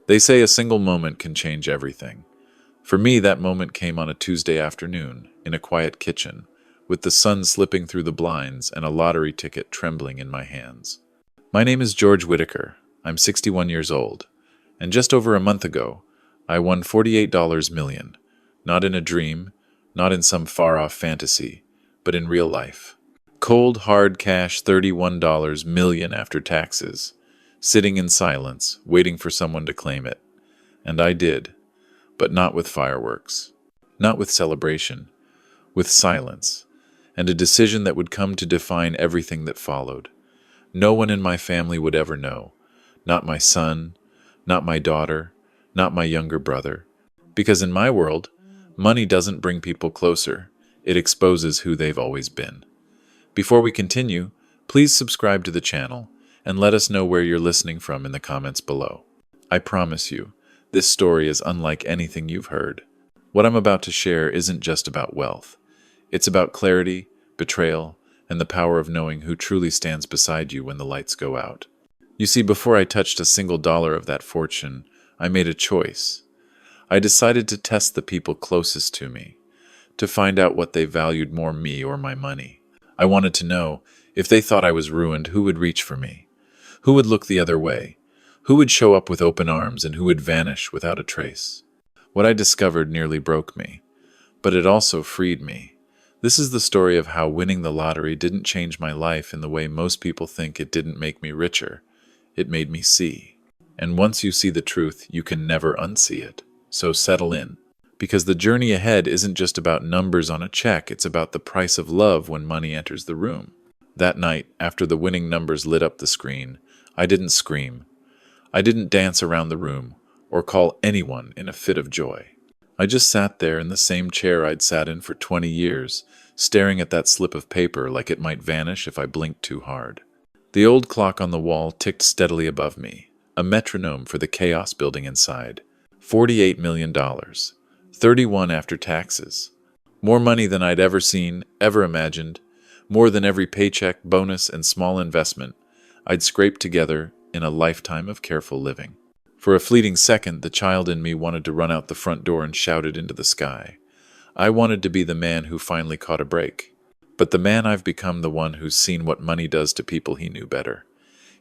They say a single moment can change everything. For me, that moment came on a Tuesday afternoon, in a quiet kitchen, with the sun slipping through the blinds and a lottery ticket trembling in my hands. My name is George Whitaker. I'm 61 years old. And just over a month ago, I won $48 million. Not in a dream, not in some far-off fantasy, but in real life. Cold, hard cash $31 million after taxes, sitting in silence, waiting for someone to claim it. And I did, but not with fireworks, not with celebration, with silence, and a decision that would come to define everything that followed. No one in my family would ever know, not my son, not my daughter, not my younger brother. Because in my world, money doesn't bring people closer, it exposes who they've always been. Before we continue, please subscribe to the channel and let us know where you're listening from in the comments below. I promise you, this story is unlike anything you've heard. What I'm about to share isn't just about wealth. It's about clarity, betrayal, and the power of knowing who truly stands beside you when the lights go out. You see, before I touched a single dollar of that fortune, I made a choice. I decided to test the people closest to me, to find out what they valued more, me or my money. I wanted to know, if they thought I was ruined, who would reach for me? Who would look the other way? Who would show up with open arms and who would vanish without a trace? What I discovered nearly broke me, but it also freed me. This is the story of how winning the lottery didn't change my life in the way most people think. It didn't make me richer. It made me see. And once you see the truth, you can never unsee it. So settle in. Because the journey ahead isn't just about numbers on a check, it's about the price of love when money enters the room. That night, after the winning numbers lit up the screen, I didn't scream. I didn't dance around the room or call anyone in a fit of joy. I just sat there in the same chair I'd sat in for 20 years, staring at that slip of paper like it might vanish if I blinked too hard. The old clock on the wall ticked steadily above me, a metronome for the chaos building inside. $48 million. 31 after taxes. More money than I'd ever seen, ever imagined. More than every paycheck, bonus, and small investment I'd scraped together in a lifetime of careful living. For a fleeting second, the child in me wanted to run out the front door and shout it into the sky. I wanted to be the man who finally caught a break. But the man I've become, the one who's seen what money does to people he knew better.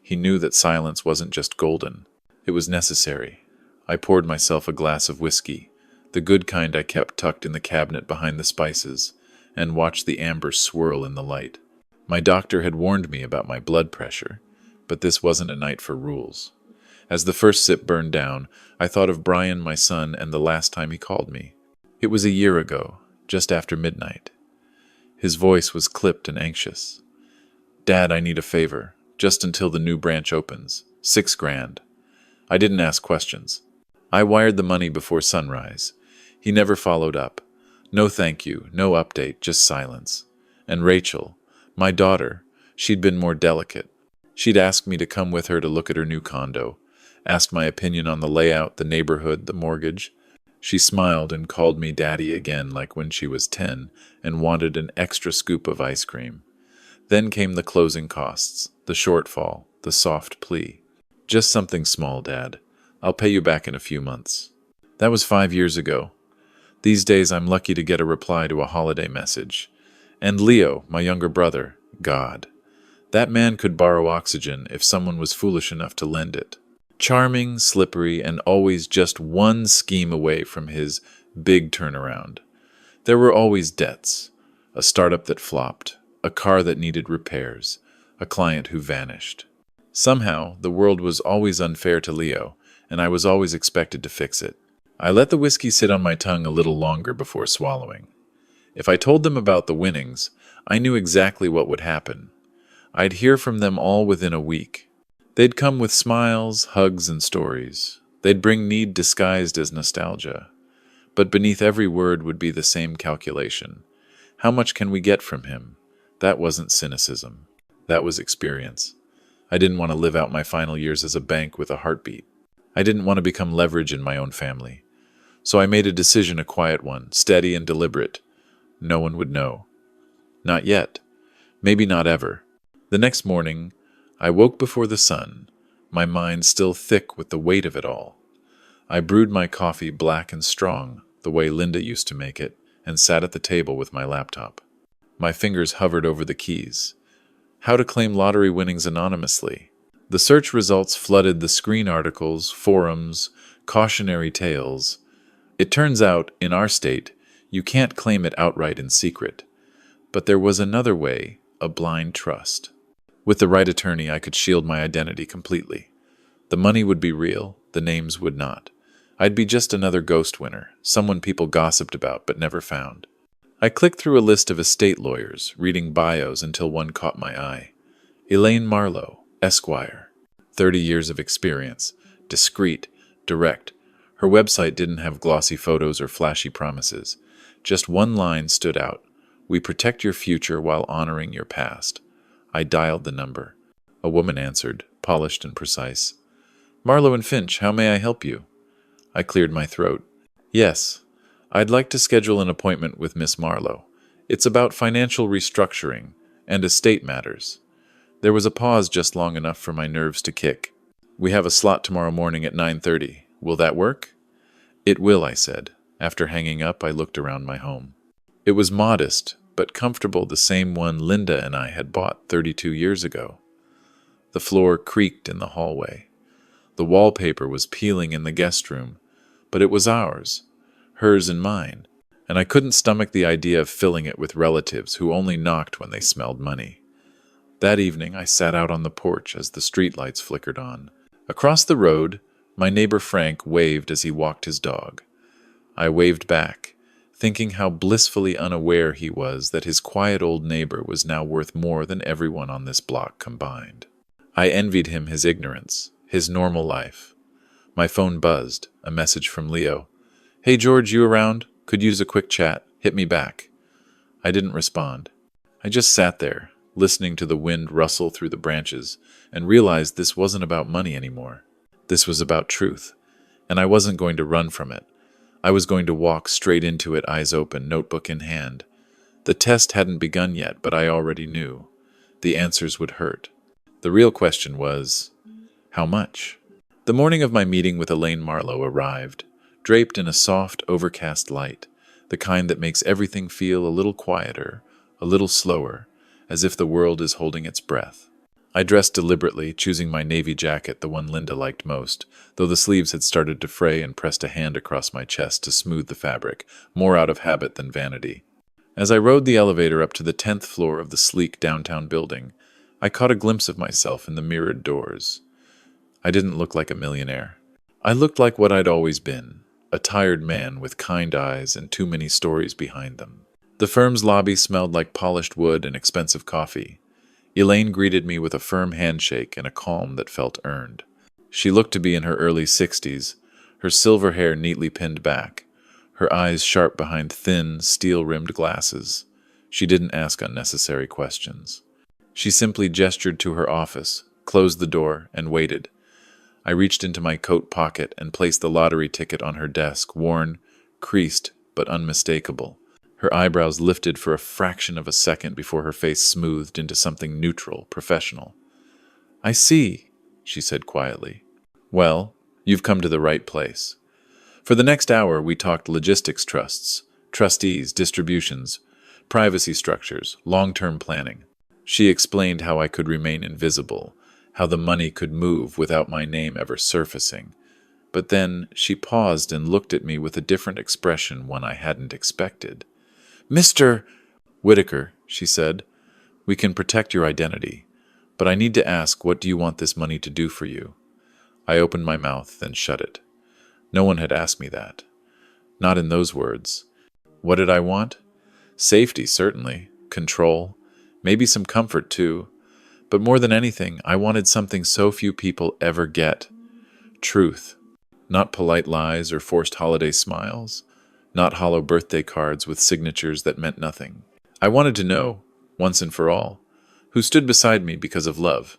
He knew that silence wasn't just golden. It was necessary. I poured myself a glass of whiskey, the good kind I kept tucked in the cabinet behind the spices, and watched the amber swirl in the light. My doctor had warned me about my blood pressure, but this wasn't a night for rules. As the first sip burned down, I thought of Brian, my son, and the last time he called me. It was a year ago, just after midnight. His voice was clipped and anxious. "Dad, I need a favor, just until the new branch opens. $6,000. I didn't ask questions. I wired the money before sunrise. He never followed up. No thank you, no update, just silence. And Rachel, my daughter, she'd been more delicate. She'd asked me to come with her to look at her new condo, asked my opinion on the layout, the neighborhood, the mortgage. She smiled and called me daddy again like when she was 10 and wanted an extra scoop of ice cream. Then came the closing costs, the shortfall, the soft plea. "Just something small, Dad. I'll pay you back in a few months." That was 5 years ago. These days I'm lucky to get a reply to a holiday message. And Leo, my younger brother, God. That man could borrow oxygen if someone was foolish enough to lend it. Charming, slippery, and always just one scheme away from his big turnaround. There were always debts, a startup that flopped, a car that needed repairs, a client who vanished. Somehow, the world was always unfair to Leo, and I was always expected to fix it. I let the whiskey sit on my tongue a little longer before swallowing. If I told them about the winnings, I knew exactly what would happen. I'd hear from them all within a week. They'd come with smiles, hugs, and stories. They'd bring need disguised as nostalgia. But beneath every word would be the same calculation. How much can we get from him? That wasn't cynicism. That was experience. I didn't want to live out my final years as a bank with a heartbeat. I didn't want to become leverage in my own family. So I made a decision, a quiet one, steady and deliberate. No one would know. Not yet. Maybe not ever. The next morning, I woke before the sun, my mind still thick with the weight of it all. I brewed my coffee black and strong, the way Linda used to make it, and sat at the table with my laptop. My fingers hovered over the keys. How to claim lottery winnings anonymously. The search results flooded the screen articles, forums, cautionary tales. It turns out, in our state, you can't claim it outright in secret. But there was another way, a blind trust. With the right attorney, I could shield my identity completely. The money would be real, the names would not. I'd be just another ghost winner, someone people gossiped about but never found. I clicked through a list of estate lawyers, reading bios until one caught my eye. Elaine Marlowe, Esquire. 30 years of experience. Discreet, direct. Her website didn't have glossy photos or flashy promises. Just one line stood out. We protect your future while honoring your past. I dialed the number. A woman answered, polished and precise. Marlowe and Finch, how may I help you? I cleared my throat. Yes, I'd like to schedule an appointment with Miss Marlowe. It's about financial restructuring and estate matters. There was a pause just long enough for my nerves to kick. We have a slot tomorrow morning at 9:30. Will that work? It will, I said. After hanging up, I looked around my home. It was modest, but comfortable, the same one Linda and I had bought 32 years ago. The floor creaked in the hallway. The wallpaper was peeling in the guest room, but it was ours, hers and mine, and I couldn't stomach the idea of filling it with relatives who only knocked when they smelled money. That evening, I sat out on the porch as the streetlights flickered on. Across the road, my neighbor Frank waved as he walked his dog. I waved back, thinking how blissfully unaware he was that his quiet old neighbor was now worth more than everyone on this block combined. I envied him his ignorance, his normal life. My phone buzzed, a message from Leo. Hey George, you around? Could use a quick chat. Hit me back. I didn't respond. I just sat there, listening to the wind rustle through the branches, and realized this wasn't about money anymore. This was about truth, and I wasn't going to run from it. I was going to walk straight into it, eyes open, notebook in hand. The test hadn't begun yet, but I already knew. The answers would hurt. The real question was, how much? The morning of my meeting with Elaine Marlowe arrived, draped in a soft, overcast light, the kind that makes everything feel a little quieter, a little slower, as if the world is holding its breath. I dressed deliberately, choosing my navy jacket, the one Linda liked most, though the sleeves had started to fray, and pressed a hand across my chest to smooth the fabric, more out of habit than vanity. As I rode the elevator up to the 10th floor of the sleek downtown building, I caught a glimpse of myself in the mirrored doors. I didn't look like a millionaire. I looked like what I'd always been, a tired man with kind eyes and too many stories behind them. The firm's lobby smelled like polished wood and expensive coffee. Elaine greeted me with a firm handshake and a calm that felt earned. She looked to be in her early 60s, her silver hair neatly pinned back, her eyes sharp behind thin, steel-rimmed glasses. She didn't ask unnecessary questions. She simply gestured to her office, closed the door, and waited. I reached into my coat pocket and placed the lottery ticket on her desk, worn, creased, but unmistakable. Her eyebrows lifted for a fraction of a second before her face smoothed into something neutral, professional. I see, she said quietly. Well, you've come to the right place. For the next hour, we talked logistics trusts, trustees, distributions, privacy structures, long-term planning. She explained how I could remain invisible, how the money could move without my name ever surfacing. But then she paused and looked at me with a different expression, one I hadn't expected. Mr. Whitaker, she said, we can protect your identity, but I need to ask, what do you want this money to do for you? I opened my mouth, then shut it. No one had asked me that. Not in those words. What did I want? Safety, certainly. Control. Maybe some comfort, too. But more than anything, I wanted something so few people ever get. Truth. Not polite lies or forced holiday smiles. Not hollow birthday cards with signatures that meant nothing. I wanted to know, once and for all, who stood beside me because of love,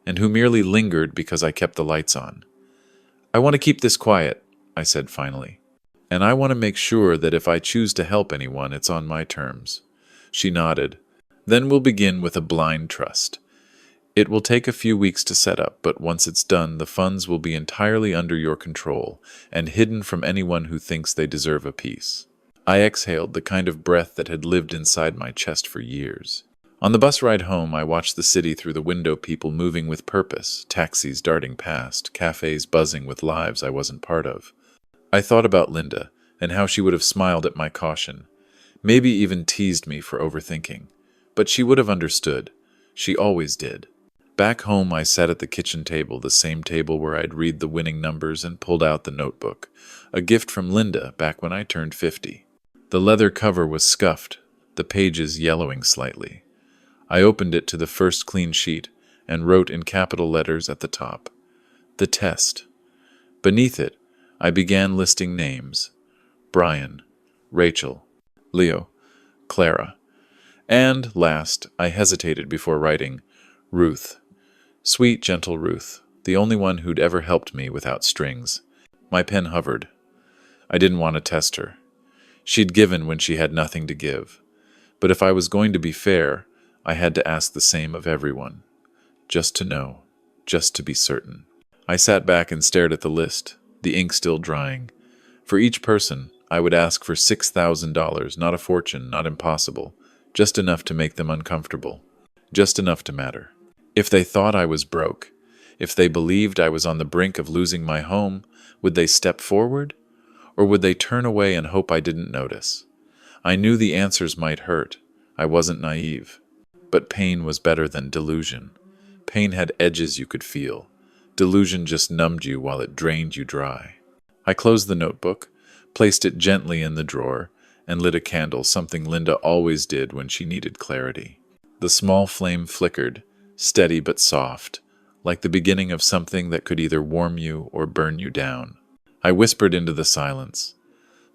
and who merely lingered because I kept the lights on. I want to keep this quiet, I said finally. And I want to make sure that if I choose to help anyone, it's on my terms. She nodded. Then we'll begin with a blind trust. It will take a few weeks to set up, but once it's done, the funds will be entirely under your control and hidden from anyone who thinks they deserve a piece. I exhaled, the kind of breath that had lived inside my chest for years. On the bus ride home, I watched the city through the window, people moving with purpose, taxis darting past, cafes buzzing with lives I wasn't part of. I thought about Linda and how she would have smiled at my caution, maybe even teased me for overthinking. But she would have understood. She always did. Back home, I sat at the kitchen table, the same table where I'd read the winning numbers and pulled out the notebook, a gift from Linda back when I turned 50. The leather cover was scuffed, the pages yellowing slightly. I opened it to the first clean sheet and wrote in capital letters at the top, "The Test." Beneath it, I began listing names: Brian, Rachel, Leo, Clara, and last, I hesitated before writing, Ruth. Sweet, gentle Ruth, the only one who'd ever helped me without strings. My pen hovered. I didn't want to test her. She'd given when she had nothing to give. But if I was going to be fair, I had to ask the same of everyone. Just to know, just to be certain. I sat back and stared at the list, the ink still drying. For each person, I would ask for $6,000, not a fortune, not impossible, just enough to make them uncomfortable, just enough to matter. If they thought I was broke, if they believed I was on the brink of losing my home, would they step forward? Or would they turn away and hope I didn't notice? I knew the answers might hurt. I wasn't naive. But pain was better than delusion. Pain had edges you could feel. Delusion just numbed you while it drained you dry. I closed the notebook, placed it gently in the drawer, and lit a candle, something Linda always did when she needed clarity. The small flame flickered, steady but soft, like the beginning of something that could either warm you or burn you down. I whispered into the silence,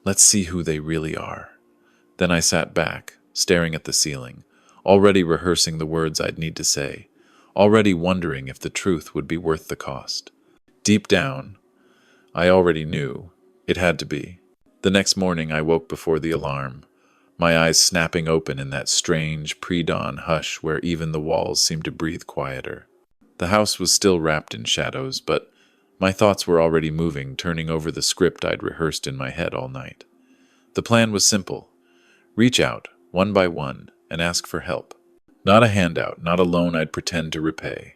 "Let's see who they really are." Then I sat back, staring at the ceiling, already rehearsing the words I'd need to say, already wondering if the truth would be worth the cost. Deep down, I already knew it had to be. The next morning I woke before the alarm, my eyes snapping open in that strange pre-dawn hush where even the walls seemed to breathe quieter. The house was still wrapped in shadows, but my thoughts were already moving, turning over the script I'd rehearsed in my head all night. The plan was simple. Reach out, one by one, and ask for help. Not a handout, not a loan I'd pretend to repay.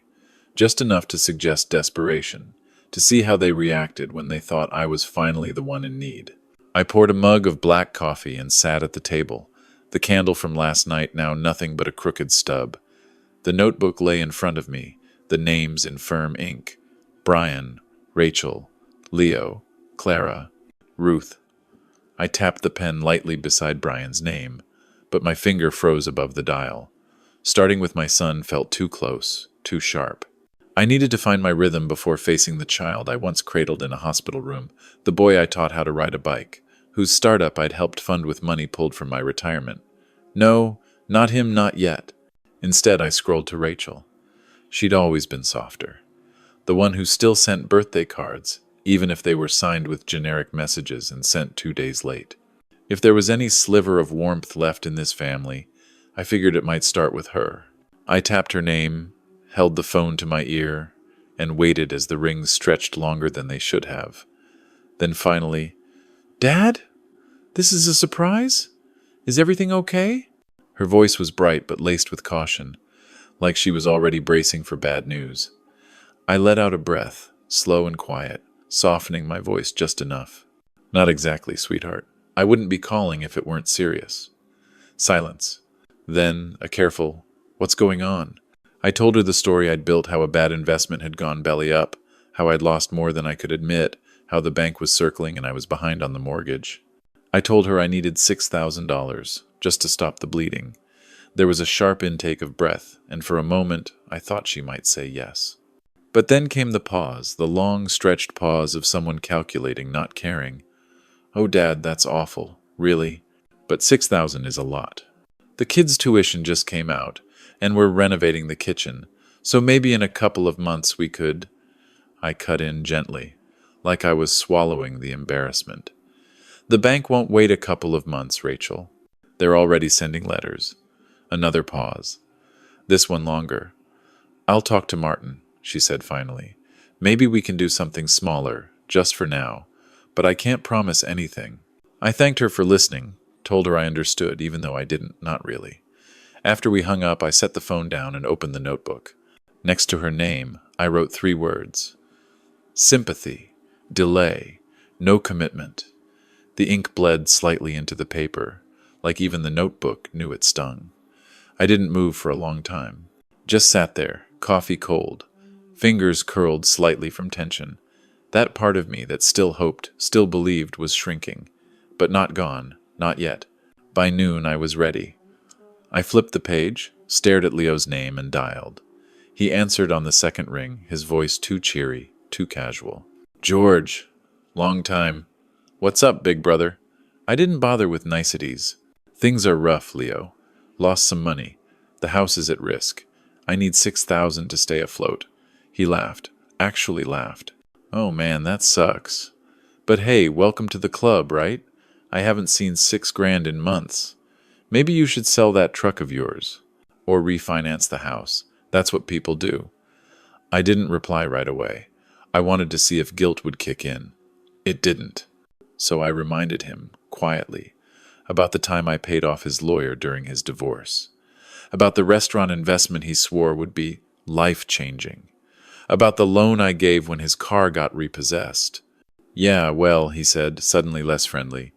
Just enough to suggest desperation, to see how they reacted when they thought I was finally the one in need. I poured a mug of black coffee and sat at the table, the candle from last night now nothing but a crooked stub. The notebook lay in front of me, the names in firm ink: Brian, Rachel, Leo, Clara, Ruth. I tapped the pen lightly beside Brian's name, but my finger froze above the dial. Starting with my son felt too close, too sharp. I needed to find my rhythm before facing the child I once cradled in a hospital room, the boy I taught how to ride a bike, whose startup I'd helped fund with money pulled from my retirement. No, not him, not yet. Instead, I scrolled to Rachel. She'd always been softer. The one who still sent birthday cards, even if they were signed with generic messages and sent 2 days late. If there was any sliver of warmth left in this family, I figured it might start with her. I tapped her name, held the phone to my ear, and waited as the rings stretched longer than they should have. Then finally, "Dad? This is a surprise? Is everything okay?" Her voice was bright but laced with caution, like she was already bracing for bad news. I let out a breath, slow and quiet, softening my voice just enough. "Not exactly, sweetheart. I wouldn't be calling if it weren't serious." Silence. Then a careful, "What's going on?" I told her the story I'd built, how a bad investment had gone belly up, how I'd lost more than I could admit, how the bank was circling and I was behind on the mortgage. I told her I needed $6,000, just to stop the bleeding. There was a sharp intake of breath, and for a moment I thought she might say yes. But then came the pause, the long, stretched pause of someone calculating, not caring. "Oh, Dad, that's awful. Really? But $6,000 is a lot. The kids' tuition just came out, and we're renovating the kitchen, so maybe in a couple of months we could—" I cut in gently, like I was swallowing the embarrassment. "The bank won't wait a couple of months, Rachel. They're already sending letters." Another pause. This one longer. "I'll talk to Martin," she said finally. "Maybe we can do something smaller, just for now, but I can't promise anything." I thanked her for listening, told her I understood, even though I didn't, not really. After we hung up, I set the phone down and opened the notebook. Next to her name, I wrote 3 words: sympathy, delay, no commitment. The ink bled slightly into the paper, like even the notebook knew it stung. I didn't move for a long time. Just sat there, coffee cold, fingers curled slightly from tension. That part of me that still hoped, still believed, was shrinking. But not gone, not yet. By noon, I was ready. I flipped the page, stared at Leo's name, and dialed. He answered on the second ring, his voice too cheery, too casual. "George. Long time. What's up, big brother?" I didn't bother with niceties. "Things are rough, Leo. Lost some money. The house is at risk. I need 6,000 to stay afloat." He laughed. Actually laughed. "Oh man, that sucks. But hey, welcome to the club, right? I haven't seen 6 grand in months. Maybe you should sell that truck of yours. Or refinance the house. That's what people do." I didn't reply right away. I wanted to see if guilt would kick in. It didn't. So I reminded him, quietly, about the time I paid off his lawyer during his divorce. About the restaurant investment he swore would be life-changing. About the loan I gave when his car got repossessed. "Yeah, well," he said, suddenly less friendly.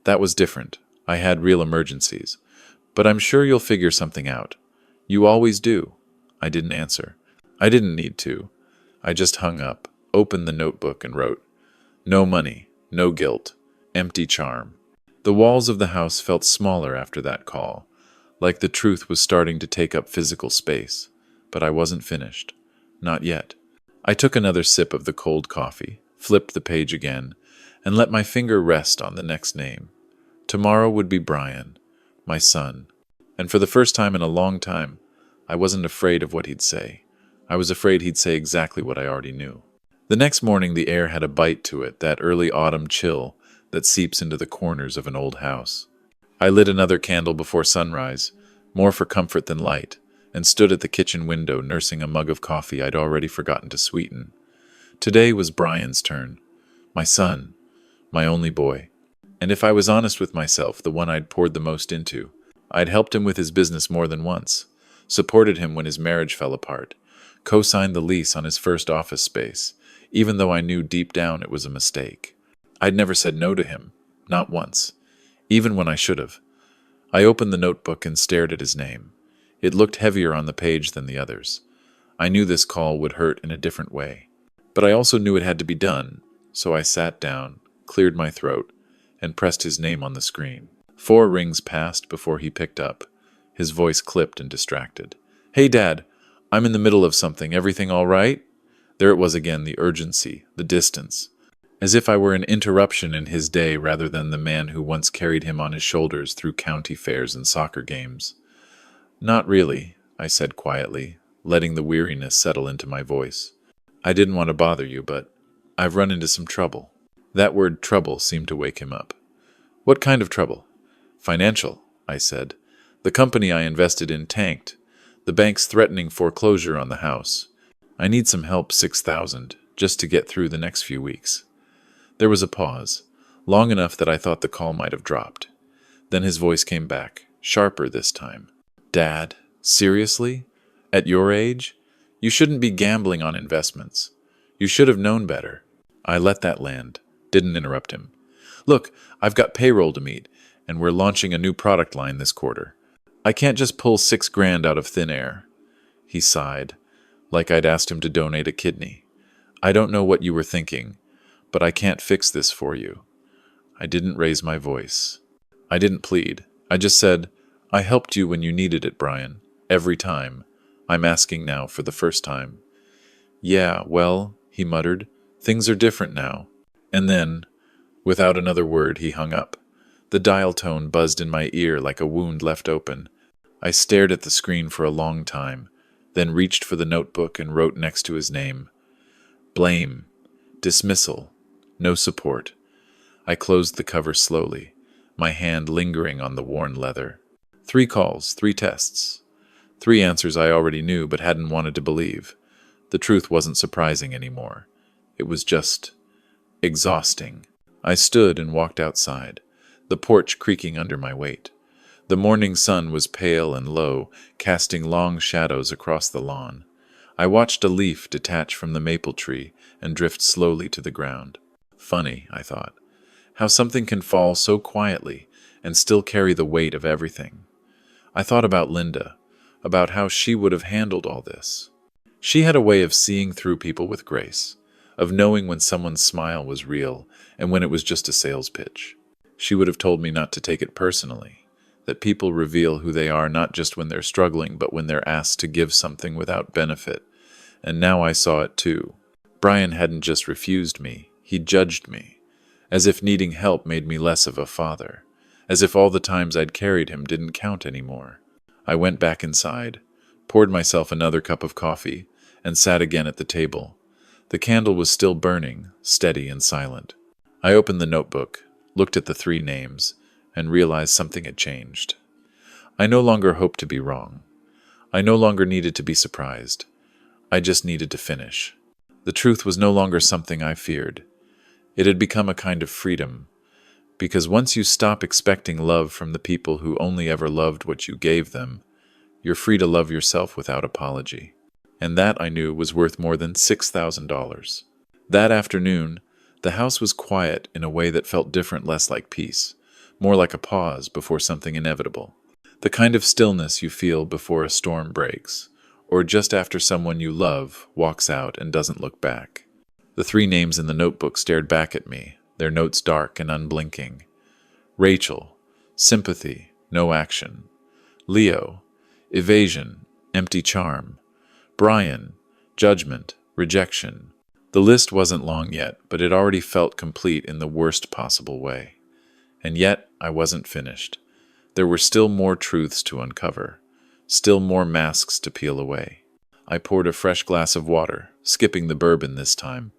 "That was different. I had real emergencies. But I'm sure you'll figure something out. You always do." I didn't answer. I didn't need to. I just hung up, opened the notebook, and wrote, "No money, no guilt, empty charm." The walls of the house felt smaller after that call, like the truth was starting to take up physical space. But I wasn't finished. Not yet. I took another sip of the cold coffee, flipped the page again, and let my finger rest on the next name. Tomorrow would be Brian, my son. And for the first time in a long time, I wasn't afraid of what he'd say. I was afraid he'd say exactly what I already knew. The next morning the air had a bite to it, that early autumn chill that seeps into the corners of an old house. I lit another candle before sunrise, more for comfort than light, and stood at the kitchen window nursing a mug of coffee I'd already forgotten to sweeten. Today was Brian's turn. My son. My only boy. And if I was honest with myself, the one I'd poured the most into. I'd helped him with his business more than once, supported him when his marriage fell apart, co-signed the lease on his first office space, even though I knew deep down it was a mistake. I'd never said no to him, not once, even when I should have. I opened the notebook and stared at his name. It looked heavier on the page than the others. I knew this call would hurt in a different way. But I also knew it had to be done, so I sat down, cleared my throat, and pressed his name on the screen. 4 rings passed before he picked up. His voice clipped and distracted. "Hey, Dad, I'm in the middle of something. Everything all right?" There it was again, the urgency, the distance. As if I were an interruption in his day rather than the man who once carried him on his shoulders through county fairs and soccer games. "Not really," I said quietly, letting the weariness settle into my voice. "I didn't want to bother you, but I've run into some trouble." That word trouble seemed to wake him up. "What kind of trouble?" "Financial," I said. "The company I invested in tanked. The bank's threatening foreclosure on the house. I need some help, 6,000, just to get through the next few weeks." There was a pause, long enough that I thought the call might have dropped. Then his voice came back, sharper this time. "Dad, seriously? At your age? You shouldn't be gambling on investments. You should have known better." I let that land, didn't interrupt him. "Look, I've got payroll to meet, and we're launching a new product line this quarter. I can't just pull 6 grand out of thin air." He sighed, like I'd asked him to donate a kidney. "I don't know what you were thinking, but I can't fix this for you." I didn't raise my voice. I didn't plead. I just said, "I helped you when you needed it, Brian. Every time. I'm asking now for the first time." "Yeah, well," he muttered, "things are different now." And then, without another word, he hung up. The dial tone buzzed in my ear like a wound left open. I stared at the screen for a long time, then reached for the notebook and wrote next to his name, "Blame. Dismissal. No support." I closed the cover slowly, my hand lingering on the worn leather. 3 calls, 3 tests. 3 answers I already knew but hadn't wanted to believe. The truth wasn't surprising anymore. It was just exhausting. I stood and walked outside, the porch creaking under my weight. The morning sun was pale and low, casting long shadows across the lawn. I watched a leaf detach from the maple tree and drift slowly to the ground. Funny, I thought, how something can fall so quietly and still carry the weight of everything. I thought about Linda, about how she would have handled all this. She had a way of seeing through people with grace, of knowing when someone's smile was real and when it was just a sales pitch. She would have told me not to take it personally, that people reveal who they are not just when they're struggling, but when they're asked to give something without benefit. And now I saw it too. Brian hadn't just refused me, he judged me, as if needing help made me less of a father, as if all the times I'd carried him didn't count anymore. I went back inside, poured myself another cup of coffee, and sat again at the table. The candle was still burning, steady and silent. I opened the notebook, looked at the 3 names, and realized something had changed. I no longer hoped to be wrong. I no longer needed to be surprised. I just needed to finish. The truth was no longer something I feared. It had become a kind of freedom, because once you stop expecting love from the people who only ever loved what you gave them, you're free to love yourself without apology. And that, I knew, was worth more than $6,000. That afternoon, the house was quiet in a way that felt different, less like peace, more like a pause before something inevitable. The kind of stillness you feel before a storm breaks, or just after someone you love walks out and doesn't look back. The 3 names in the notebook stared back at me, their notes dark and unblinking. Rachel, sympathy, no action. Leo, evasion, empty charm. Brian, judgment, rejection. The list wasn't long yet, but it already felt complete in the worst possible way. And yet, I wasn't finished. There were still more truths to uncover, still more masks to peel away. I poured a fresh glass of water, skipping the bourbon this time.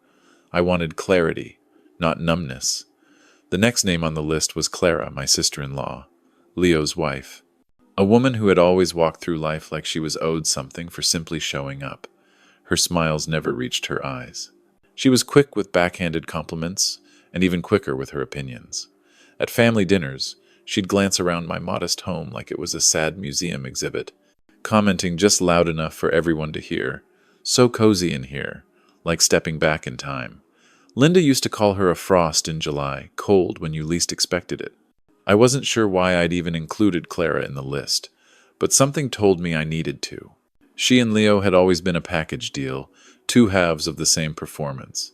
I wanted clarity, not numbness. The next name on the list was Clara, my sister-in-law, Leo's wife. A woman who had always walked through life like she was owed something for simply showing up. Her smiles never reached her eyes. She was quick with backhanded compliments, and even quicker with her opinions. At family dinners, she'd glance around my modest home like it was a sad museum exhibit, commenting just loud enough for everyone to hear. So cozy in here, like stepping back in time. Linda used to call her a frost in July, cold when you least expected it. I wasn't sure why I'd even included Clara in the list, but something told me I needed to. She and Leo had always been a package deal, 2 halves of the same performance.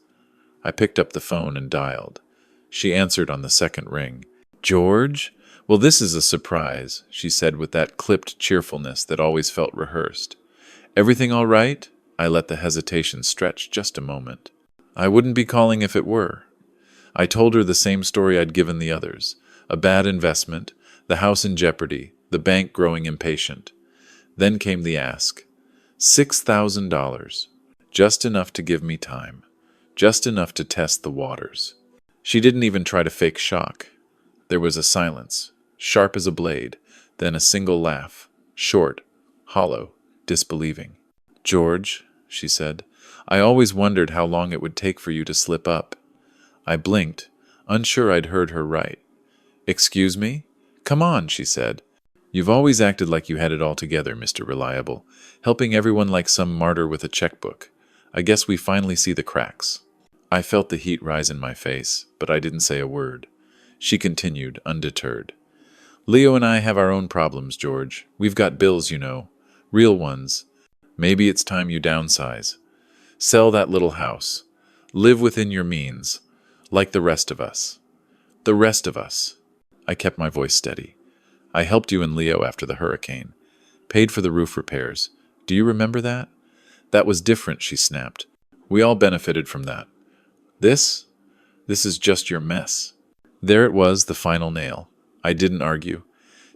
I picked up the phone and dialed. She answered on the second ring. "George? Well, this is a surprise," she said with that clipped cheerfulness that always felt rehearsed. "Everything all right?" I let the hesitation stretch just a moment. I wouldn't be calling if it were. I told her the same story I'd given the others. A bad investment, the house in jeopardy, the bank growing impatient. Then came the ask. $6,000. Just enough to give me time. Just enough to test the waters. She didn't even try to fake shock. There was a silence, sharp as a blade, then a single laugh, short, hollow, disbelieving. "George," she said, "I always wondered how long it would take for you to slip up." I blinked, unsure I'd heard her right. "Excuse me? Come on," she said. "You've always acted like you had it all together, Mr. Reliable, helping everyone like some martyr with a checkbook. I guess we finally see the cracks." I felt the heat rise in my face, but I didn't say a word. She continued, undeterred. "Leo and I have our own problems, George. We've got bills, you know. Real ones. Maybe it's time you downsize. Sell that little house. Live within your means. Like the rest of us. The rest of us." I kept my voice steady. "I helped you and Leo after the hurricane. Paid for the roof repairs. Do you remember that?" "That was different," she snapped. "We all benefited from that. This is just your mess." There it was, the final nail. I didn't argue.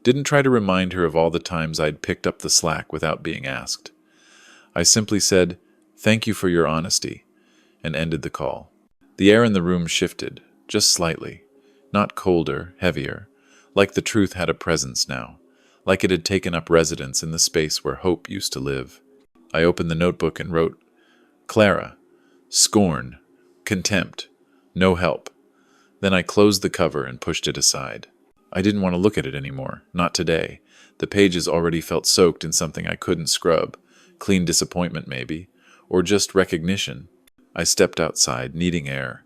Didn't try to remind her of all the times I'd picked up the slack without being asked. I simply said, "Thank you for your honesty," and ended the call. The air in the room shifted, just slightly. Not colder, heavier, like the truth had a presence now. like it had taken up residence in the space where hope used to live. I opened the notebook and wrote, Clara, scorn, contempt, no help. Then I closed the cover and pushed it aside. I didn't want to look at it anymore, not today. The pages already felt soaked in something I couldn't scrub, clean disappointment maybe, or just recognition. I stepped outside, needing air,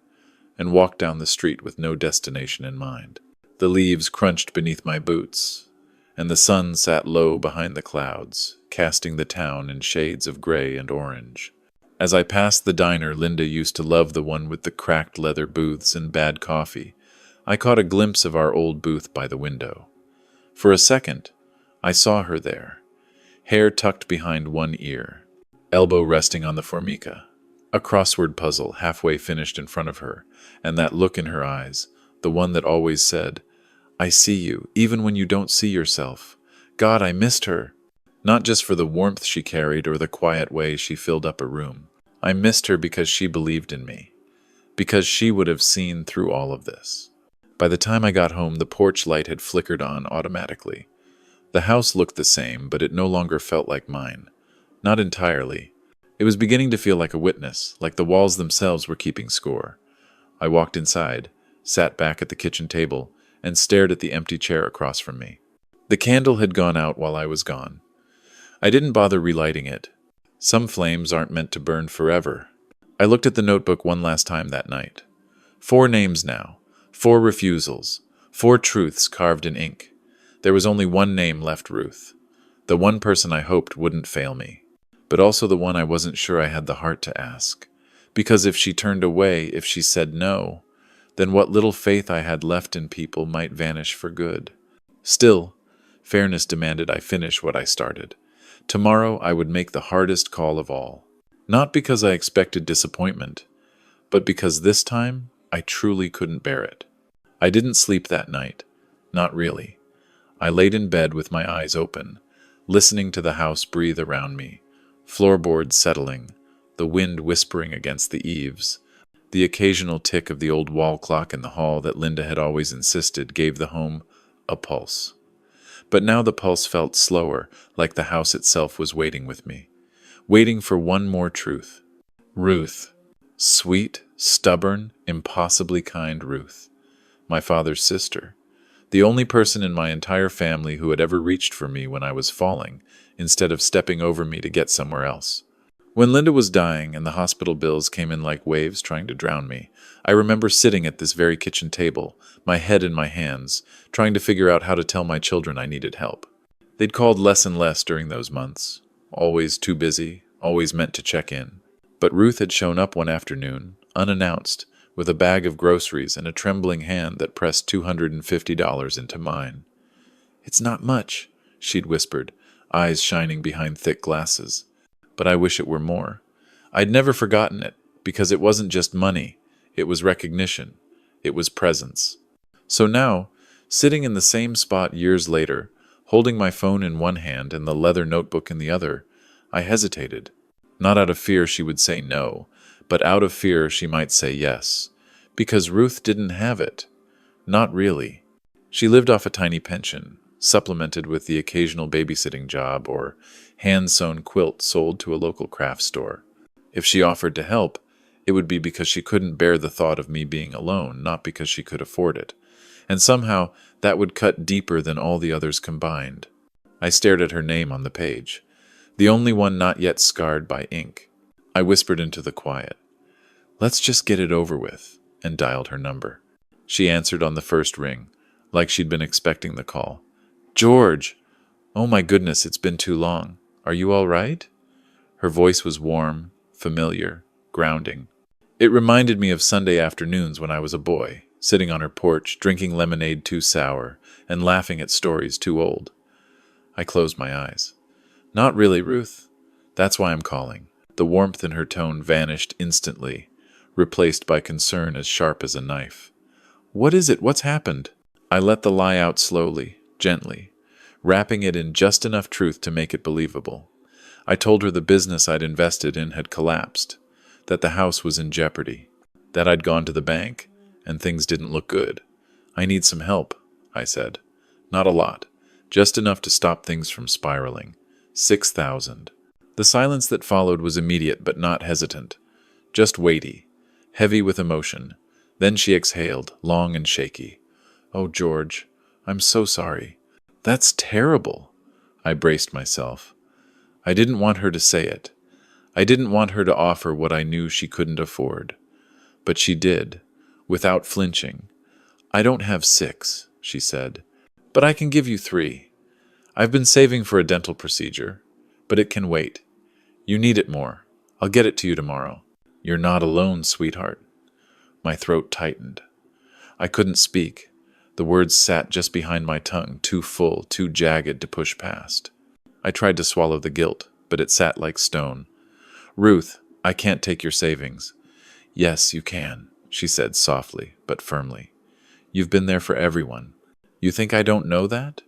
and walked down the street with no destination in mind. The leaves crunched beneath my boots, and the sun sat low behind the clouds, casting the town in shades of gray and orange. As I passed the diner Linda used to love, the one with the cracked leather booths and bad coffee, I caught a glimpse of our old booth by the window. For a second, I saw her there, hair tucked behind one ear, elbow resting on the formica, a crossword puzzle halfway finished in front of her, and that look in her eyes, the one that always said, I see you, even when you don't see yourself. God, I missed her. Not just for the warmth she carried or the quiet way she filled up a room. I missed her because she believed in me, because she would have seen through all of this. By the time I got home, the porch light had flickered on automatically. The house looked the same, but it no longer felt like mine. Not entirely. It was beginning to feel like a witness, like the walls themselves were keeping score. I walked inside, sat back at the kitchen table, and stared at the empty chair across from me. The candle had gone out while I was gone. I didn't bother relighting it. Some flames aren't meant to burn forever. I looked at the notebook one last time that night. 4 names now, 4 refusals, 4 truths carved in ink. There was only one name left, Ruth. The one person I hoped wouldn't fail me, but also the one I wasn't sure I had the heart to ask. Because if she turned away, if she said no, then what little faith I had left in people might vanish for good. Still, fairness demanded I finish what I started. Tomorrow I would make the hardest call of all. Not because I expected disappointment, but because this time I truly couldn't bear it. I didn't sleep that night. Not really. I laid in bed with my eyes open, listening to the house breathe around me, floorboards settling, the wind whispering against the eaves. The occasional tick of the old wall clock in the hall that Linda had always insisted gave the home a pulse. But now the pulse felt slower, like the house itself was waiting with me, waiting for one more truth. Ruth. Sweet, stubborn, impossibly kind Ruth. My father's sister. The only person in my entire family who had ever reached for me when I was falling, instead of stepping over me to get somewhere else. When Linda was dying and the hospital bills came in like waves trying to drown me, I remember sitting at this very kitchen table, my head in my hands, trying to figure out how to tell my children I needed help. They'd called less and less during those months, always too busy, always meant to check in. But Ruth had shown up one afternoon, unannounced, with a bag of groceries and a trembling hand that pressed $250 into mine. It's not much, she'd whispered, eyes shining behind thick glasses. But I wish it were more. I'd never forgotten it, because it wasn't just money. It was recognition. It was presence. So now, sitting in the same spot years later, holding my phone in one hand and the leather notebook in the other, I hesitated. Not out of fear she would say no, but out of fear she might say yes. Because Ruth didn't have it. Not really. She lived off a tiny pension, supplemented with the occasional babysitting job or hand-sewn quilt sold to a local craft store. If she offered to help, it would be because she couldn't bear the thought of me being alone, not because she could afford it. And somehow, that would cut deeper than all the others combined. I stared at her name on the page, the only one not yet scarred by ink. I whispered into the quiet, "Let's just get it over with," and dialed her number. She answered on the first ring, like she'd been expecting the call. "George! Oh my goodness, it's been too long. Are you all right?" Her voice was warm, familiar, grounding. It reminded me of Sunday afternoons when I was a boy, sitting on her porch, drinking lemonade too sour, and laughing at stories too old. I closed my eyes. "Not really, Ruth. That's why I'm calling." The warmth in her tone vanished instantly, replaced by concern as sharp as a knife. "What is it? What's happened?" I let the lie out slowly, gently, wrapping it in just enough truth to make it believable. I told her the business I'd invested in had collapsed, that the house was in jeopardy, that I'd gone to the bank, and things didn't look good. "I need some help," I said. "Not a lot. just enough to stop things from spiraling. 6,000. The silence that followed was immediate but not hesitant, just weighty, heavy with emotion. Then she exhaled, long and shaky. "Oh, George, I'm so sorry." "That's terrible." I braced myself. I didn't want her to say it. I didn't want her to offer what I knew she couldn't afford. But she did, without flinching. "I don't have 6, she said, "but I can give you 3. I've been saving for a dental procedure, but it can wait. You need it more. I'll get it to you tomorrow." "You're not alone, sweetheart." My throat tightened. I couldn't speak. The words sat just behind my tongue, too full, too jagged to push past. I tried to swallow the guilt, but it sat like stone. "Ruth, I can't take your savings." "Yes, you can," she said softly, but firmly. "You've been there for everyone. You think I don't know that?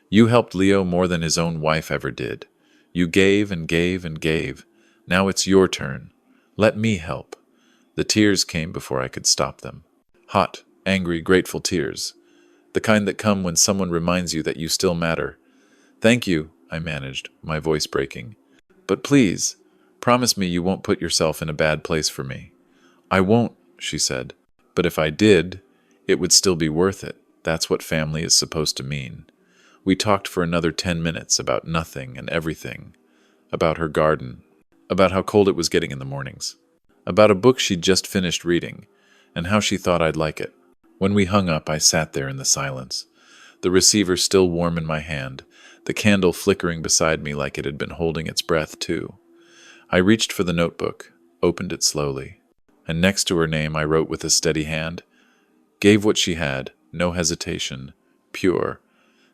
You helped Leo more than his own wife ever did. You gave and gave and gave. Now it's your turn. Let me help." The tears came before I could stop them. Hot, angry, grateful tears. The kind that come when someone reminds you that you still matter. "Thank you," I managed, my voice breaking. "But please, promise me you won't put yourself in a bad place for me." "I won't," she said. "But if I did, it would still be worth it. That's what family is supposed to mean." We talked for another 10 minutes about nothing and everything. About her garden. About how cold it was getting in the mornings. About a book she'd just finished reading, and how she thought I'd like it. When we hung up, I sat there in the silence. The receiver still warm in my hand, the candle flickering beside me like it had been holding its breath, too. I reached for the notebook, opened it slowly, and next to her name I wrote with a steady hand, "Gave what she had, no hesitation, pure."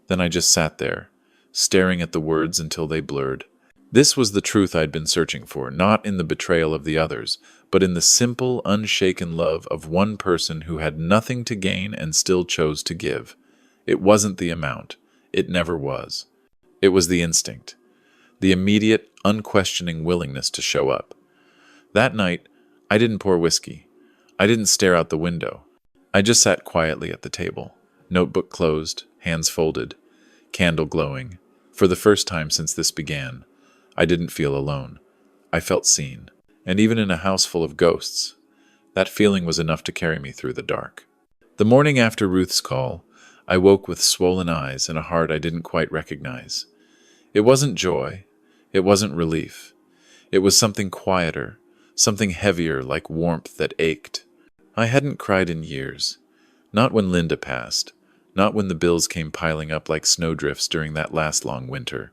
Then I just sat there, staring at the words until they blurred. This was the truth I'd been searching for, not in the betrayal of the others, but in the simple, unshaken love of one person who had nothing to gain and still chose to give. It wasn't the amount. It never was. It was the instinct. The immediate, unquestioning willingness to show up. That night, I didn't pour whiskey. I didn't stare out the window. I just sat quietly at the table, notebook closed, hands folded, candle glowing. For the first time since this began, I didn't feel alone. I felt seen. And even in a house full of ghosts, that feeling was enough to carry me through the dark. The morning after Ruth's call, I woke with swollen eyes and a heart I didn't quite recognize. It wasn't joy. It wasn't relief. It was something quieter, something heavier, like warmth that ached. I hadn't cried in years. Not when Linda passed. Not when the bills came piling up like snowdrifts during that last long winter.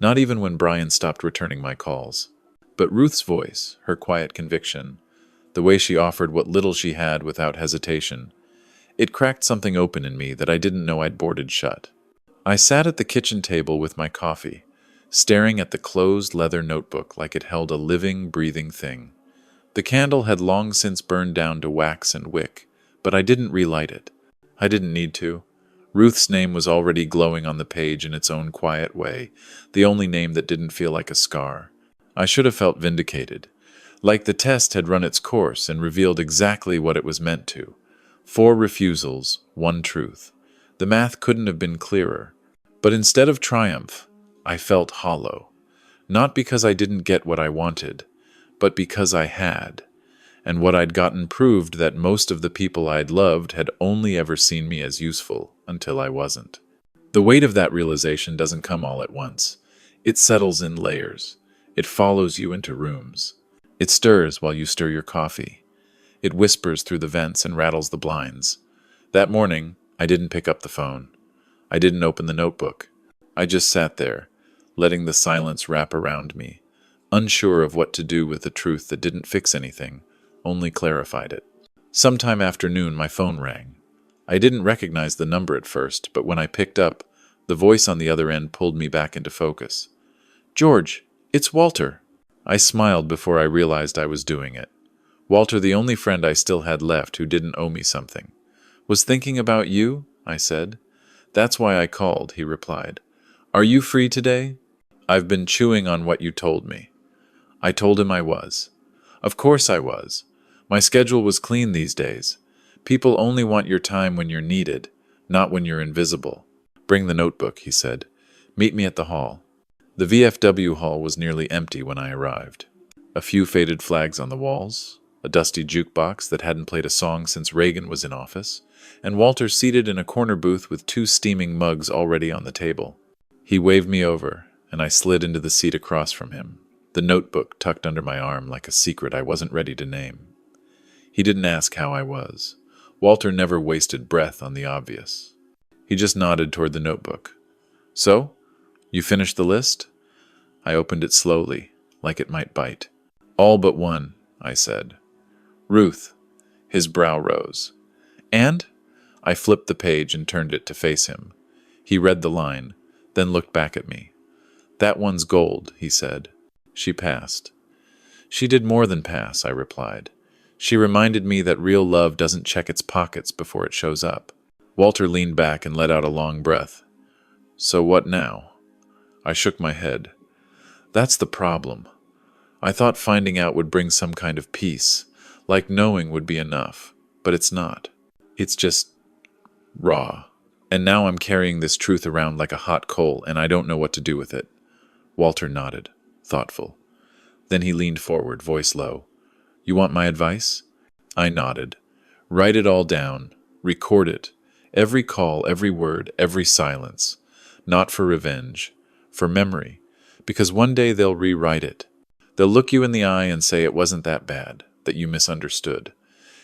Not even when Brian stopped returning my calls. But Ruth's voice, her quiet conviction, the way she offered what little she had without hesitation, it cracked something open in me that I didn't know I'd boarded shut. I sat at the kitchen table with my coffee, staring at the closed leather notebook like it held a living, breathing thing. The candle had long since burned down to wax and wick, but I didn't relight it. I didn't need to. Ruth's name was already glowing on the page in its own quiet way, the only name that didn't feel like a scar. I should have felt vindicated, like the test had run its course and revealed exactly what it was meant to. 4 refusals, 1 truth. The math couldn't have been clearer. But instead of triumph, I felt hollow. Not because I didn't get what I wanted, but because I had. And what I'd gotten proved that most of the people I'd loved had only ever seen me as useful until I wasn't. The weight of that realization doesn't come all at once. It settles in layers. It follows you into rooms. It stirs while you stir your coffee. It whispers through the vents and rattles the blinds. That morning, I didn't pick up the phone. I didn't open the notebook. I just sat there, letting the silence wrap around me, unsure of what to do with the truth that didn't fix anything, only clarified it. Sometime after noon, my phone rang. I didn't recognize the number at first, but when I picked up, the voice on the other end pulled me back into focus. "George, it's Walter." I smiled before I realized I was doing it. Walter, the only friend I still had left who didn't owe me something. "Was thinking about you," I said. "That's why I called," he replied. "Are you free today?" "I've been chewing on what you told me." I told him I was. Of course I was. My schedule was clean these days. People only want your time when you're needed, not when you're invisible. Bring the notebook, he said. Meet me at the hall. The VFW hall was nearly empty when I arrived. A few faded flags on the walls, a dusty jukebox that hadn't played a song since Reagan was in office, and Walter seated in a corner booth with 2 steaming mugs already on the table. He waved me over, and I slid into the seat across from him, the notebook tucked under my arm like a secret I wasn't ready to name. He didn't ask how I was. Walter never wasted breath on the obvious. He just nodded toward the notebook. So, you finished the list? I opened it slowly, like it might bite. All but one, I said. Ruth. His brow rose. And? I flipped the page and turned it to face him. He read the line, then looked back at me. That one's gold, he said. She passed. She did more than pass, I replied. She reminded me that real love doesn't check its pockets before it shows up. Walter leaned back and let out a long breath. So what now? I shook my head. That's the problem. I thought finding out would bring some kind of peace, like knowing would be enough, but it's not. It's just raw. And now I'm carrying this truth around like a hot coal, and I don't know what to do with it. Walter nodded, thoughtful. Then he leaned forward, voice low. You want my advice? I nodded. Write it all down. Record it. Every call, every word, every silence. Not for revenge. For memory. Because one day they'll rewrite it. They'll look you in the eye and say it wasn't that bad, that you misunderstood.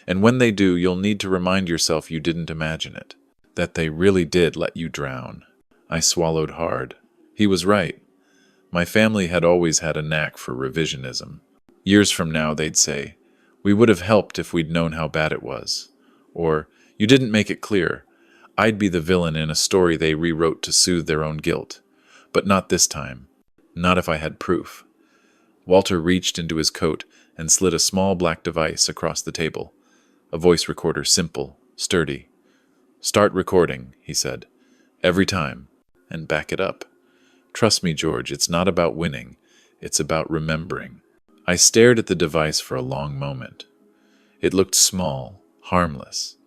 And when they do, you'll need to remind yourself you didn't imagine it. That they really did let you drown. I swallowed hard. He was right. My family had always had a knack for revisionism. Years from now, they'd say, we would have helped if we'd known how bad it was. Or, you didn't make it clear. I'd be the villain in a story they rewrote to soothe their own guilt. But not this time. Not if I had proof. Walter reached into his coat and slid a small black device across the table. A voice recorder, simple, sturdy. Start recording, he said. Every time. And back it up. Trust me, George, it's not about winning. It's about remembering. I stared at the device for a long moment. It looked small, harmless.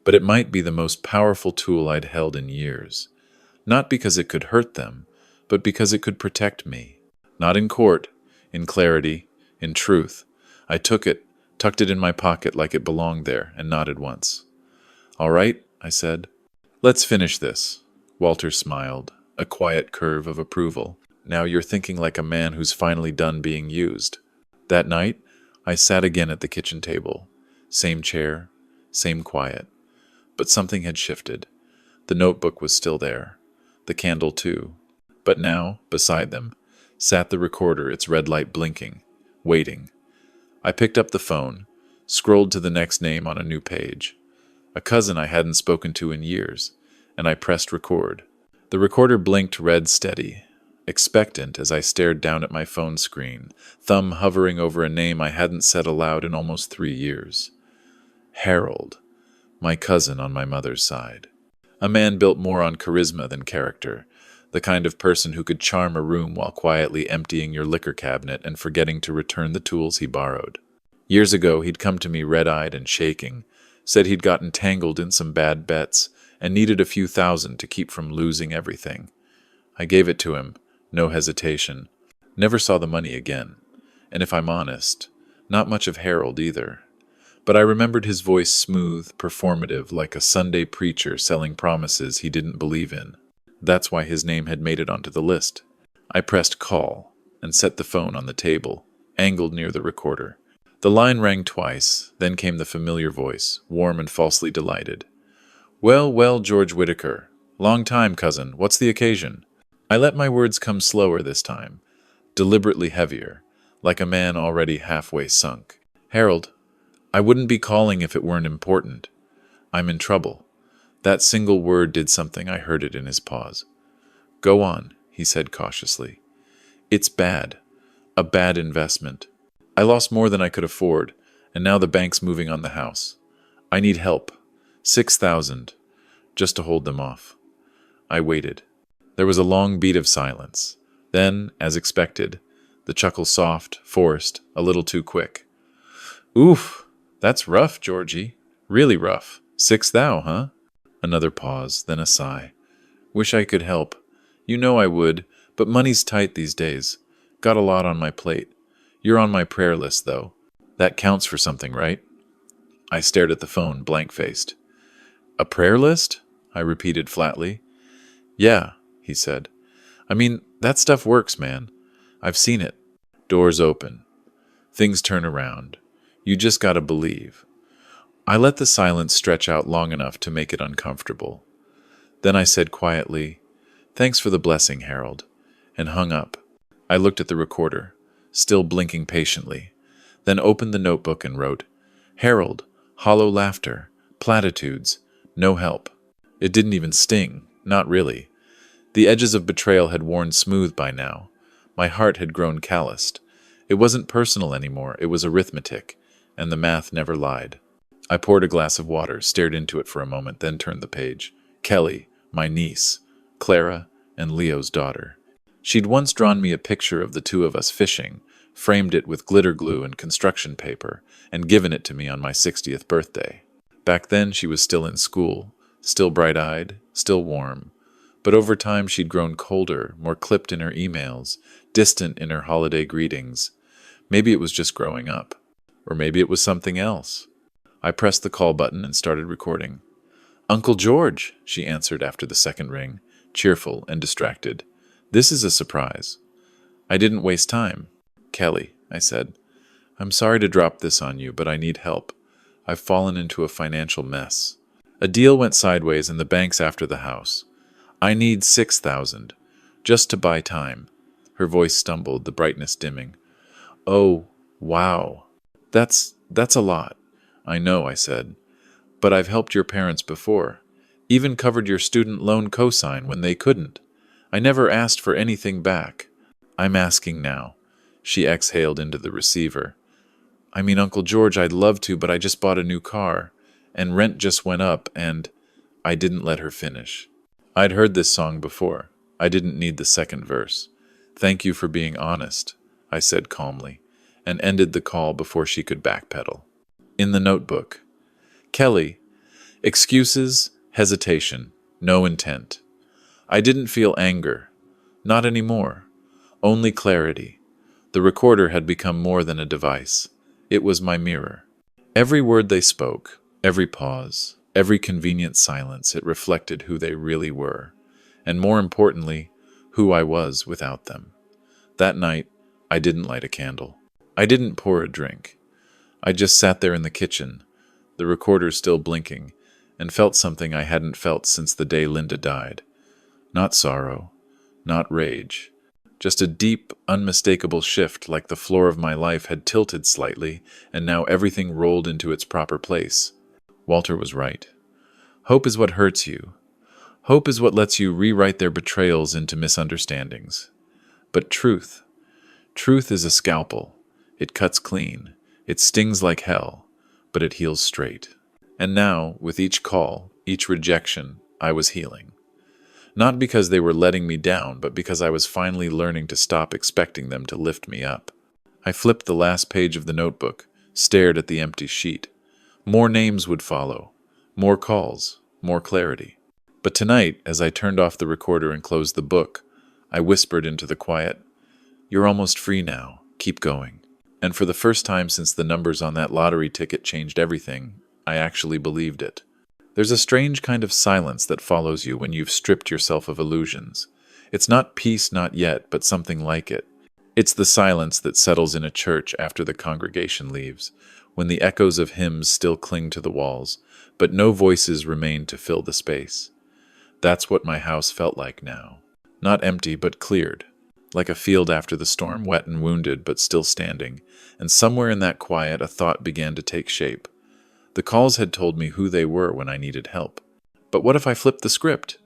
But it might be the most powerful tool I'd held in years. Not because it could hurt them, but because it could protect me. Not in court, in clarity, in truth. I took it, tucked it in my pocket like it belonged there, and nodded once. All right, I said. Let's finish this. Walter smiled, a quiet curve of approval. Now you're thinking like a man who's finally done being used. That night, I sat again at the kitchen table. Same chair, same quiet. But something had shifted. The notebook was still there. The candle too. But now, beside them, sat the recorder, its red light blinking, waiting. I picked up the phone, scrolled to the next name on a new page. A cousin I hadn't spoken to in years, and I pressed record. The recorder blinked red steady, expectant as I stared down at my phone screen, thumb hovering over a name I hadn't said aloud in almost 3 years. Harold, my cousin on my mother's side. A man built more on charisma than character, the kind of person who could charm a room while quietly emptying your liquor cabinet and forgetting to return the tools he borrowed. Years ago, he'd come to me red-eyed and shaking, said he'd gotten tangled in some bad bets and needed a few thousand to keep from losing everything. I gave it to him, no hesitation. Never saw the money again. And if I'm honest, not much of Harold either. But I remembered his voice smooth, performative, like a Sunday preacher selling promises he didn't believe in. That's why his name had made it onto the list. I pressed call and set the phone on the table, angled near the recorder. The line rang twice, then came the familiar voice, warm and falsely delighted. Well, well, George Whitaker. Long time, cousin. What's the occasion? I let my words come slower this time, deliberately heavier, like a man already halfway sunk. Harold, I wouldn't be calling if it weren't important. I'm in trouble. That single word did something. I heard it in his pause. Go on, he said cautiously. It's bad. A bad investment. I lost more than I could afford, and now the bank's moving on the house. I need help. 6,000. Just to hold them off. I waited. There was a long beat of silence. Then, as expected, the chuckle soft, forced, a little too quick. Oof, that's rough, Georgie. Really rough. 6 thou, huh? Another pause, then a sigh. Wish I could help. You know I would, but money's tight these days. Got a lot on my plate. You're on my prayer list, though. That counts for something, right? I stared at the phone, blank-faced. A prayer list? I repeated flatly. Yeah, he said. I mean, that stuff works, man. I've seen it. Doors open. Things turn around. You just gotta believe. I let the silence stretch out long enough to make it uncomfortable. Then I said quietly, "Thanks for the blessing, Harold," and hung up. I looked at the recorder, still blinking patiently, then opened the notebook and wrote, "Harold, hollow laughter, platitudes, no help." It didn't even sting, not really. The edges of betrayal had worn smooth by now. My heart had grown calloused. It wasn't personal anymore, it was arithmetic, and the math never lied. I poured a glass of water, stared into it for a moment, then turned the page. Kelly, my niece, Clara, and Leo's daughter. She'd once drawn me a picture of the two of us fishing, framed it with glitter glue and construction paper, and given it to me on my 60th birthday. Back then she was still in school, still bright-eyed, still warm. But over time she'd grown colder, more clipped in her emails, distant in her holiday greetings. Maybe it was just growing up. Or maybe it was something else. I pressed the call button and started recording. "Uncle George," she answered after the second ring, cheerful and distracted. "This is a surprise." I didn't waste time. "Kelly," I said, "I'm sorry to drop this on you, but I need help. I've fallen into a financial mess. A deal went sideways and the bank's after the house. I need 6,000, just to buy time." Her voice stumbled, the brightness dimming. "Oh, wow. That's a lot." "I know," I said. "But I've helped your parents before. Even covered your student loan cosign when they couldn't. I never asked for anything back. I'm asking now." She exhaled into the receiver. "I mean, Uncle George, I'd love to, but I just bought a new car, and rent just went up, and—" I didn't let her finish. I'd heard this song before. I didn't need the second verse. "Thank you for being honest," I said calmly, and ended the call before she could backpedal. In the notebook. Kelly, excuses, hesitation, no intent. I didn't feel anger. Not anymore. Only clarity. The recorder had become more than a device. It was my mirror. Every word they spoke, every pause, every convenient silence, it reflected who they really were, and more importantly, who I was without them. That night, I didn't light a candle. I didn't pour a drink. I just sat there in the kitchen, the recorder still blinking, and felt something I hadn't felt since the day Linda died. Not sorrow, not rage, just a deep, unmistakable shift, like the floor of my life had tilted slightly, and now everything rolled into its proper place. Walter was right. Hope is what hurts you. Hope is what lets you rewrite their betrayals into misunderstandings. But truth is a scalpel. It cuts clean. It stings like hell, but it heals straight. And now, with each call, each rejection, I was healing. Not because they were letting me down, but because I was finally learning to stop expecting them to lift me up. I flipped the last page of the notebook, stared at the empty sheet. More names would follow. More calls. More clarity. But tonight, as I turned off the recorder and closed the book, I whispered into the quiet, "You're almost free now. Keep going." And for the first time since the numbers on that lottery ticket changed everything, I actually believed it. There's a strange kind of silence that follows you when you've stripped yourself of illusions. It's not peace, not yet, but something like it. It's the silence that settles in a church after the congregation leaves, when the echoes of hymns still cling to the walls, but no voices remain to fill the space. That's what my house felt like now. Not empty, but cleared. Like a field after the storm, wet and wounded, but still standing. And somewhere in that quiet, a thought began to take shape. The calls had told me who they were when I needed help. But what if I flipped the script?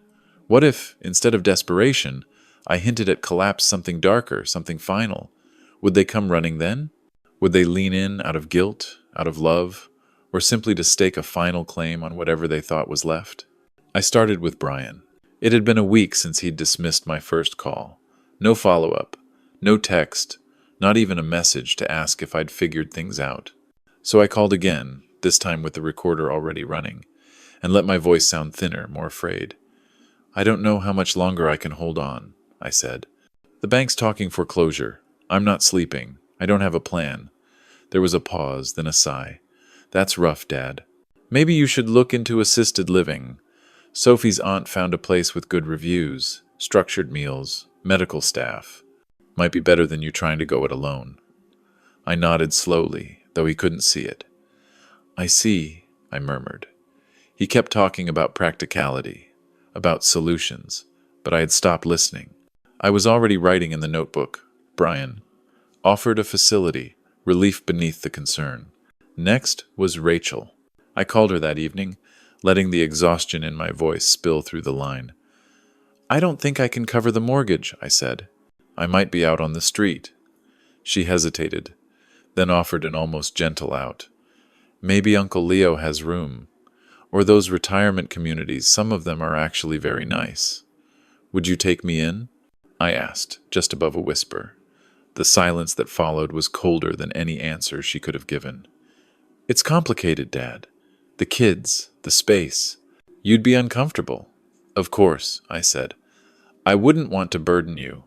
What if, instead of desperation, I hinted at collapse, something darker, something final? Would they come running then? Would they lean in out of guilt, out of love, or simply to stake a final claim on whatever they thought was left? I started with Brian. It had been a week since he'd dismissed my first call. No follow-up, no text, not even a message to ask if I'd figured things out. So I called again, this time with the recorder already running, and let my voice sound thinner, more afraid. I don't know how much longer I can hold on, I said. The bank's talking foreclosure. I'm not sleeping. I don't have a plan. There was a pause, then a sigh. That's rough, Dad. Maybe you should look into assisted living. Sophie's aunt found a place with good reviews, structured meals, medical staff. Might be better than you trying to go it alone. I nodded slowly, though he couldn't see it. I see, I murmured. He kept talking about practicality, about solutions, but I had stopped listening. I was already writing in the notebook. Brian offered a facility, relief beneath the concern. Next was Rachel. I called her that evening, letting the exhaustion in my voice spill through the line. I don't think I can cover the mortgage, I said. I might be out on the street. She hesitated, then offered an almost gentle out. Maybe Uncle Leo has room. Or those retirement communities, some of them are actually very nice. Would you take me in? I asked, just above a whisper. The silence that followed was colder than any answer she could have given. It's complicated, Dad. The kids, the space. You'd be uncomfortable. Of course, I said. I wouldn't want to burden you.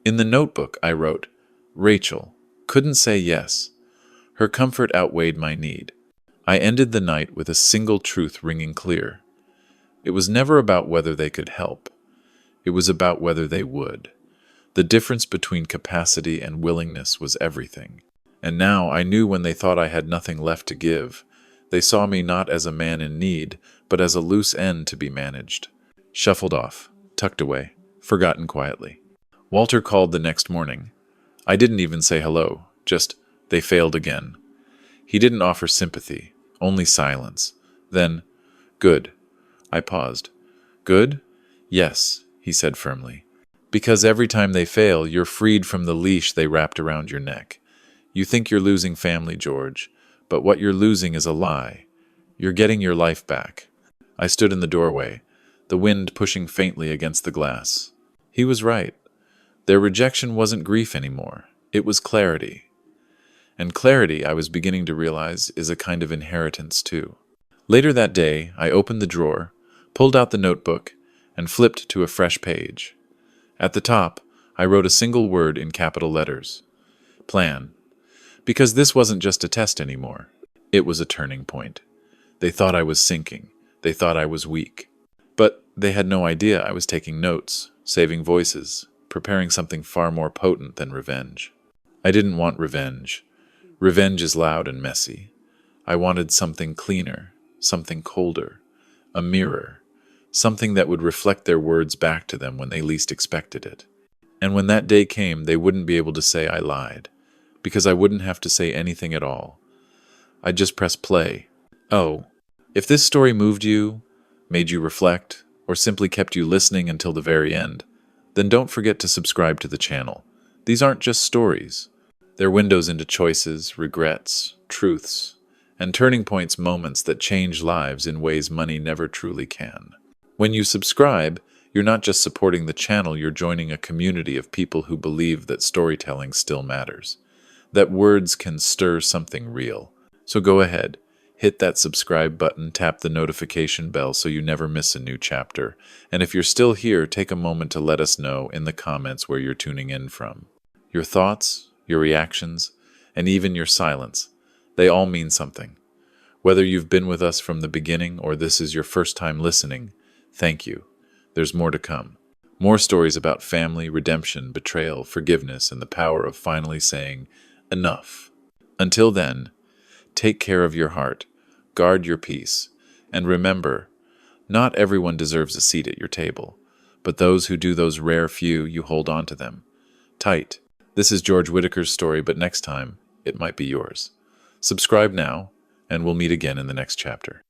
In the notebook, I wrote, Rachel. Couldn't say yes. Her comfort outweighed my need. I ended the night with a single truth ringing clear. It was never about whether they could help. It was about whether they would. The difference between capacity and willingness was everything. And now I knew when they thought I had nothing left to give. They saw me not as a man in need, but as a loose end to be managed. Shuffled off, tucked away, forgotten quietly. Walter called the next morning. I didn't even say hello, just, they failed again. He didn't offer sympathy, only silence. Then, good. I paused. Good? Yes, he said firmly. Because every time they fail, you're freed from the leash they wrapped around your neck. You think you're losing family, George, but what you're losing is a lie. You're getting your life back. I stood in the doorway, the wind pushing faintly against the glass. He was right. Their rejection wasn't grief anymore. It was clarity. And clarity, I was beginning to realize, is a kind of inheritance too. Later that day, I opened the drawer, pulled out the notebook, and flipped to a fresh page. At the top, I wrote a single word in capital letters. Plan. Because this wasn't just a test anymore. It was a turning point. They thought I was sinking. They thought I was weak. But they had no idea I was taking notes, saving voices, preparing something far more potent than revenge. I didn't want revenge. Revenge is loud and messy. I wanted something cleaner, something colder, a mirror, something that would reflect their words back to them when they least expected it. And when that day came, they wouldn't be able to say I lied, because I wouldn't have to say anything at all. I'd just press play. Oh, if this story moved you, made you reflect, or simply kept you listening until the very end, then don't forget to subscribe to the channel. These aren't just stories. They're windows into choices, regrets, truths, and turning points, moments that change lives in ways money never truly can. When you subscribe, you're not just supporting the channel, you're joining a community of people who believe that storytelling still matters, that words can stir something real. So go ahead, hit that subscribe button, tap the notification bell so you never miss a new chapter. And if you're still here, take a moment to let us know in the comments where you're tuning in from. Your thoughts, your reactions, and even your silence, they all mean something. Whether you've been with us from the beginning or this is your first time listening, thank you. There's more to come. More stories about family, redemption, betrayal, forgiveness, and the power of finally saying, enough. Until then, take care of your heart, guard your peace, and remember, not everyone deserves a seat at your table, but those who do, those rare few, you hold on to them tight. This is George Whitaker's story, but next time, it might be yours. Subscribe now, and we'll meet again in the next chapter.